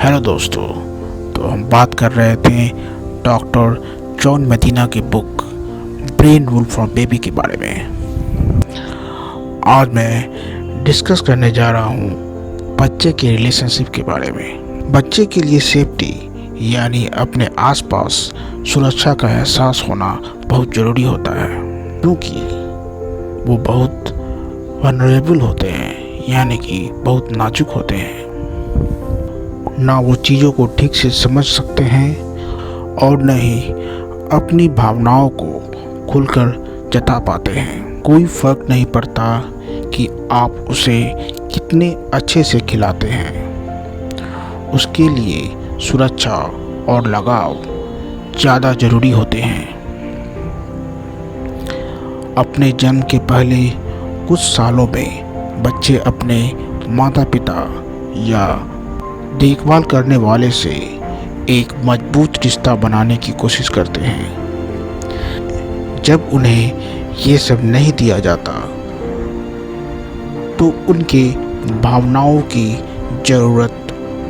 Hello दोस्तों। तो हम बात कर रहे थे डॉक्टर जॉन मदीना की book brain rule for baby के बारे में। आज मैं डिस्कस करने जा रहा हूँ बच्चे के रिलेशनशिप के बारे में। बच्चे के लिए सेफ्टी यानी अपने आसपास सुरक्षा का एहसास होना बहुत ज़रूरी होता है, क्योंकि वो बहुत वनरेबल होते हैं, यानी कि बहुत नाजुक होते हैं। ना वो चीज़ों को ठीक से समझ सकते हैं और न ही अपनी भावनाओं को खुलकर जता पाते हैं। कोई फर्क नहीं पड़ता कि आप उसे कितने अच्छे से खिलाते हैं, उसके लिए सुरक्षा और लगाव ज़्यादा ज़रूरी होते हैं। अपने जन्म के पहले कुछ सालों में बच्चे अपने माता पिता या देखभाल करने वाले से एक मजबूत रिश्ता बनाने की कोशिश करते हैं। जब उन्हें ये सब नहीं दिया जाता तो उनके भावनाओं की ज़रूरत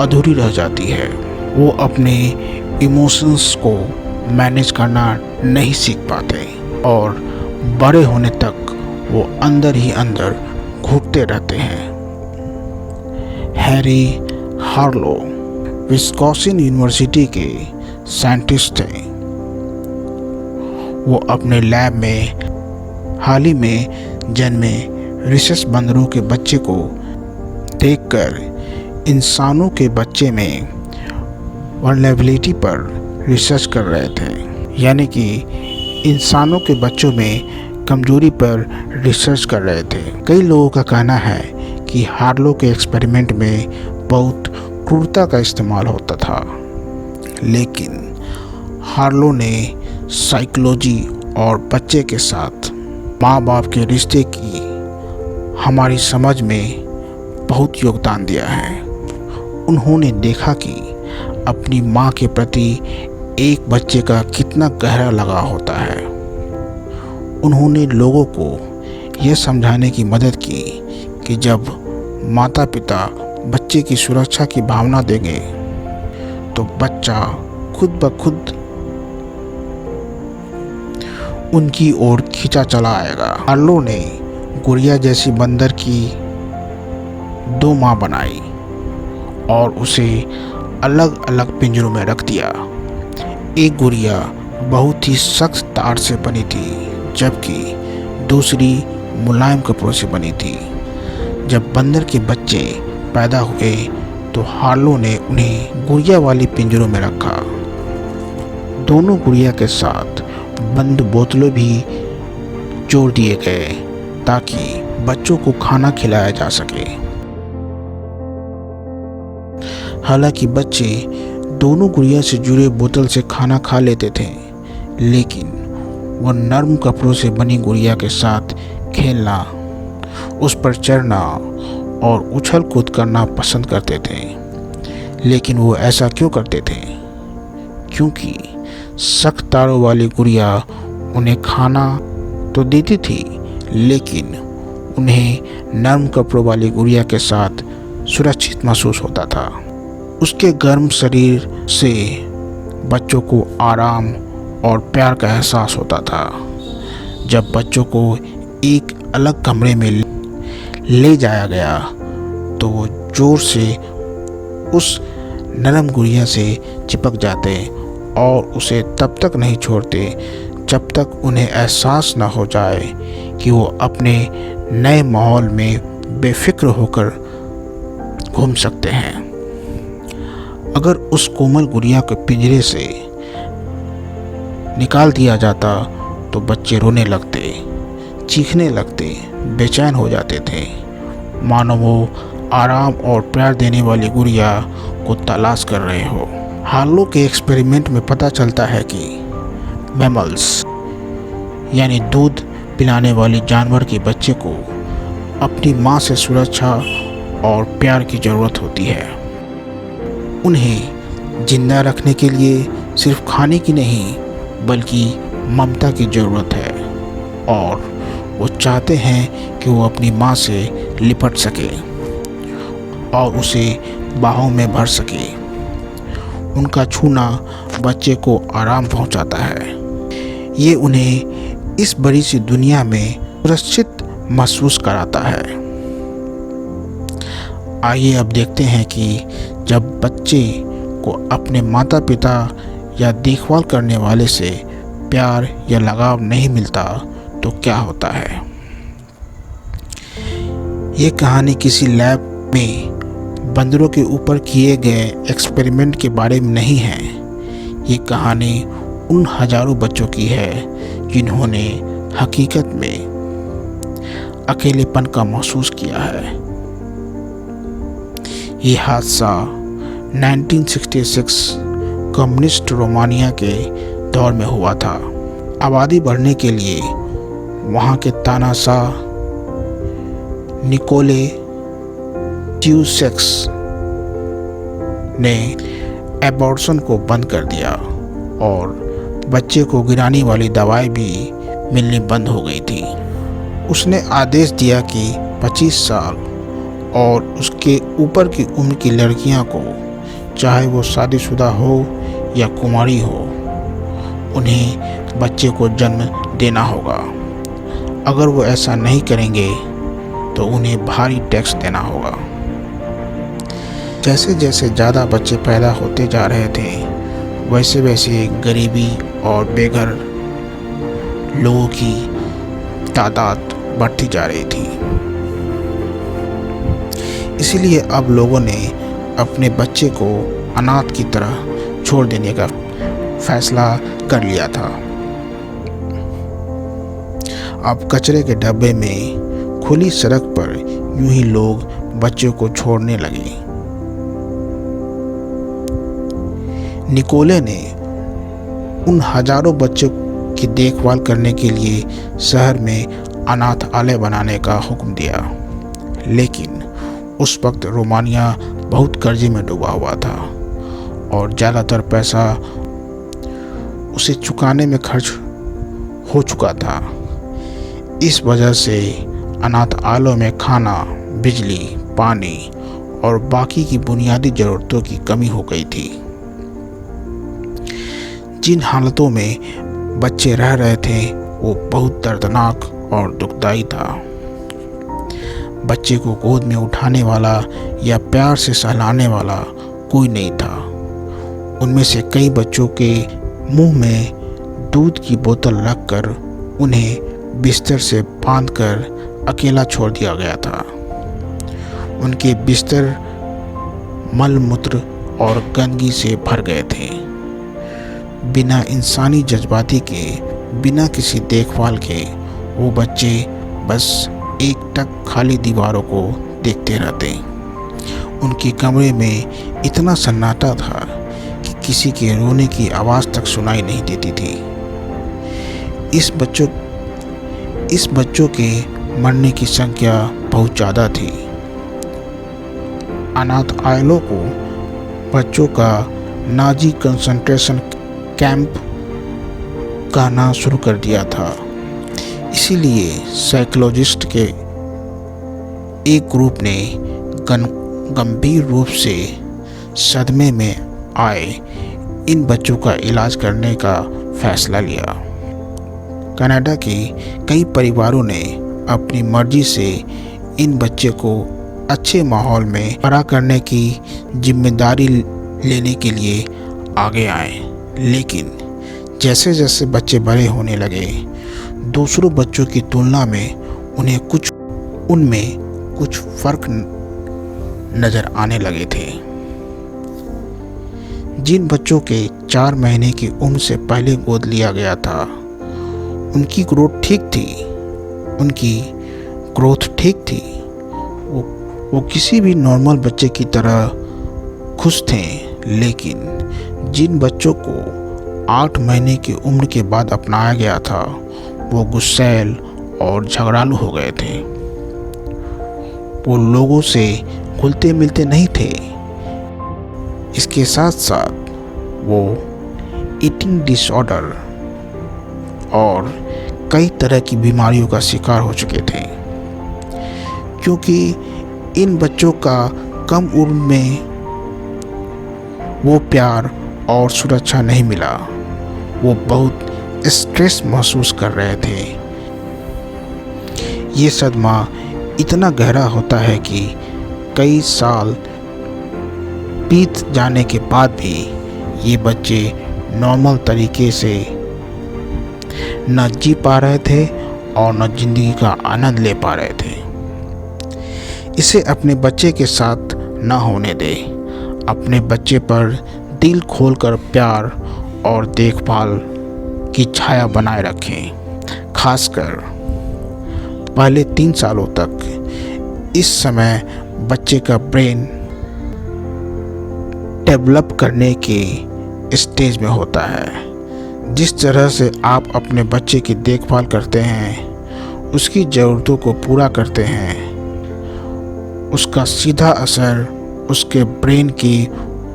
अधूरी रह जाती है। वो अपने इमोशंस को मैनेज करना नहीं सीख पाते और बड़े होने तक वो अंदर ही अंदर घुटते रहते हैं। हैरी हार्लो विस्कॉन्सिन यूनिवर्सिटी के साइंटिस्ट थे। वो अपने लैब में हाल ही में जन्मे रिसेस बंदरों के बच्चे को देखकर इंसानों के बच्चे में वल्नरेबिलिटी पर रिसर्च कर रहे थे, यानी कि इंसानों के बच्चों में कमजोरी पर रिसर्च कर रहे थे। कई लोगों का कहना है कि हार्लो के एक्सपेरिमेंट में बहुत क्रूरता का इस्तेमाल होता था, लेकिन हार्लो ने साइकोलॉजी और बच्चे के साथ माँ बाप के रिश्ते की हमारी समझ में बहुत योगदान दिया है। उन्होंने देखा कि अपनी माँ के प्रति एक बच्चे का कितना गहरा लगाव होता है। उन्होंने लोगों को यह समझाने की मदद की कि जब माता पिता बच्चे की सुरक्षा की भावना देंगे तो बच्चा खुद ब खुद उनकी ओर खींचा चला आएगा। हार्लो ने गुड़िया जैसी बंदर की 2 माँ बनाई और उसे अलग अलग पिंजरों में रख दिया। एक गुड़िया बहुत ही सख्त तार से बनी थी, जबकि दूसरी मुलायम कपड़ों से बनी थी। जब बंदर के बच्चे पैदा हुए तो हार्लो ने उन्हें गुड़िया वाली पिंजरों में रखा। दोनों गुड़िया के साथ बंद बोतलें भी जोड़ दिए गए ताकि बच्चों को खाना खिलाया जा सके। हालांकि बच्चे दोनों गुड़िया से जुड़े बोतल से खाना खा लेते थे, लेकिन वह नर्म कपड़ों से बनी गुड़िया के साथ खेलना, उस पर चढ़ना और उछल कूद करना पसंद करते थे। लेकिन वो ऐसा क्यों करते थे? क्योंकि सख्त तारों वाली गुड़िया उन्हें खाना तो देती थी, लेकिन उन्हें नर्म कपड़ों वाली गुड़िया के साथ सुरक्षित महसूस होता था। उसके गर्म शरीर से बच्चों को आराम और प्यार का एहसास होता था। जब बच्चों को एक अलग कमरे में ले जाया गया तो वो जोर से उस नरम गुड़िया से चिपक जाते और उसे तब तक नहीं छोड़ते जब तक उन्हें एहसास न हो जाए कि वो अपने नए माहौल में बेफिक्र होकर घूम सकते हैं। अगर उस कोमल गुड़िया को पिंजरे से निकाल दिया जाता तो बच्चे रोने लगते, चीखने लगते, बेचैन हो जाते थे, मानो वो आराम और प्यार देने वाली गुड़िया को तलाश कर रहे हो। हार्लो के एक्सपेरिमेंट में पता चलता है कि मैमल्स यानी दूध पिलाने वाली जानवर के बच्चे को अपनी माँ से सुरक्षा और प्यार की ज़रूरत होती है। उन्हें जिंदा रखने के लिए सिर्फ खाने की नहीं बल्कि ममता की ज़रूरत है, और वो चाहते हैं कि वो अपनी माँ से लिपट सके और उसे बाहों में भर सके। उनका छूना बच्चे को आराम पहुंचाता है। ये उन्हें इस बड़ी सी दुनिया में सुरक्षित महसूस कराता है। आइए अब देखते हैं कि जब बच्चे को अपने माता पिता या देखभाल करने वाले से प्यार या लगाव नहीं मिलता तो क्या होता है। ये कहानी किसी लैब में बंदरों के ऊपर किए गए एक्सपेरिमेंट के बारे में नहीं है। ये कहानी उन हजारों बच्चों की है जिन्होंने हकीकत में अकेलेपन का महसूस किया है। ये हादसा 1966 कम्युनिस्ट रोमानिया के दौर में हुआ था। आबादी बढ़ने के लिए वहाँ के तानाशाह निकोले च्यूसेक्स ने एबॉर्शन को बंद कर दिया और बच्चे को गिराने वाली दवाई भी मिलनी बंद हो गई थी। उसने आदेश दिया कि 25 साल और उसके ऊपर की उम्र की लड़कियां को, चाहे वो शादीशुदा हो या कुमारी हो, उन्हें बच्चे को जन्म देना होगा। अगर वो ऐसा नहीं करेंगे तो उन्हें भारी टैक्स देना होगा। जैसे जैसे ज़्यादा बच्चे पैदा होते जा रहे थे वैसे वैसे गरीबी और बेघर लोगों की तादाद बढ़ती जा रही थी। इसीलिए अब लोगों ने अपने बच्चे को अनाथ की तरह छोड़ देने का फैसला कर लिया था। अब कचरे के डब्बे में खुली सड़क पर यूं ही लोग बच्चों को छोड़ने लगे। निकोले ने उन हजारों बच्चों की देखभाल करने के लिए शहर में अनाथालय बनाने का हुक्म दिया, लेकिन उस वक्त रोमानिया बहुत कर्जे में डूबा हुआ था और ज़्यादातर पैसा उसे चुकाने में खर्च हो चुका था। इस वजह से अनाथालयों में खाना, बिजली, पानी और बाकी की बुनियादी ज़रूरतों की कमी हो गई थी। जिन हालतों में बच्चे रह रहे थे वो बहुत दर्दनाक और दुखदाई था। बच्चे को गोद में उठाने वाला या प्यार से सहलाने वाला कोई नहीं था। उनमें से कई बच्चों के मुंह में दूध की बोतल रखकर उन्हें बिस्तर से बांधकर अकेला छोड़ दिया गया था। उनके बिस्तर मल मूत्र और गंदगी से भर गए थे। बिना इंसानी जज्बाती के, बिना किसी देखभाल के वो बच्चे बस एकटक खाली दीवारों को देखते रहते। उनके कमरे में इतना सन्नाटा था कि किसी के रोने की आवाज़ तक सुनाई नहीं देती थी। इस बच्चों के मरने की संख्या बहुत ज़्यादा थी। अनाथालयों को बच्चों का नाजी कंसंट्रेशन कैंप कहना शुरू कर दिया था। इसीलिए साइकोलॉजिस्ट के एक ग्रुप ने गंभीर रूप से सदमे में आए इन बच्चों का इलाज करने का फैसला लिया। कनाडा के कई परिवारों ने अपनी मर्जी से इन बच्चे को अच्छे माहौल में बड़ा करने की जिम्मेदारी लेने के लिए आगे आए, लेकिन जैसे जैसे बच्चे बड़े होने लगे दूसरों बच्चों की तुलना में उनमें कुछ फर्क नज़र आने लगे थे। जिन बच्चों के 4 महीने की उम्र से पहले गोद लिया गया था उनकी ग्रोथ ठीक थी। वो किसी भी नॉर्मल बच्चे की तरह खुश थे, लेकिन जिन बच्चों को 8 महीने की उम्र के बाद अपनाया गया था वो गुस्सैल और झगड़ालू हो गए थे। वो लोगों से घुलते मिलते नहीं थे। इसके साथ साथ वो ईटिंग डिसऑर्डर और कई तरह की बीमारियों का शिकार हो चुके थे, क्योंकि इन बच्चों का कम उम्र में वो प्यार और सुरक्षा नहीं मिला। वो बहुत स्ट्रेस महसूस कर रहे थे। ये सदमा इतना गहरा होता है कि कई साल बीत जाने के बाद भी ये बच्चे नॉर्मल तरीके से न जी पा रहे थे और न जिंदगी का आनंद ले पा रहे थे। इसे अपने बच्चे के साथ न होने दे। अपने बच्चे पर दिल खोलकर प्यार और देखभाल की छाया बनाए रखें। खासकर पहले 3 सालों तक। इस समय बच्चे का ब्रेन डेवलप करने के स्टेज में होता है। जिस तरह से आप अपने बच्चे की देखभाल करते हैं, उसकी ज़रूरतों को पूरा करते हैं, उसका सीधा असर उसके ब्रेन की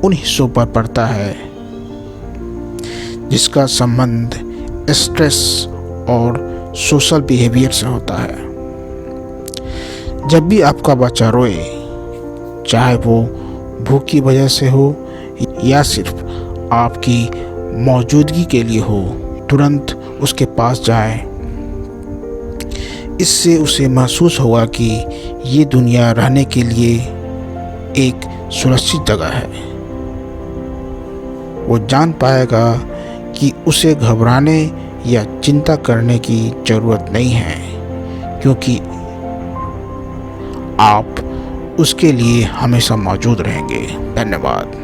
उन हिस्सों पर पड़ता है जिसका संबंध स्ट्रेस और सोशल बिहेवियर से होता है। जब भी आपका बच्चा रोए, चाहे वो भूख की वजह से हो या सिर्फ आपकी मौजूदगी के लिए हो, तुरंत उसके पास जाएं। इससे उसे महसूस होगा कि ये दुनिया रहने के लिए एक सुरक्षित जगह है। वो जान पाएगा कि उसे घबराने या चिंता करने की ज़रूरत नहीं है, क्योंकि आप उसके लिए हमेशा मौजूद रहेंगे। धन्यवाद।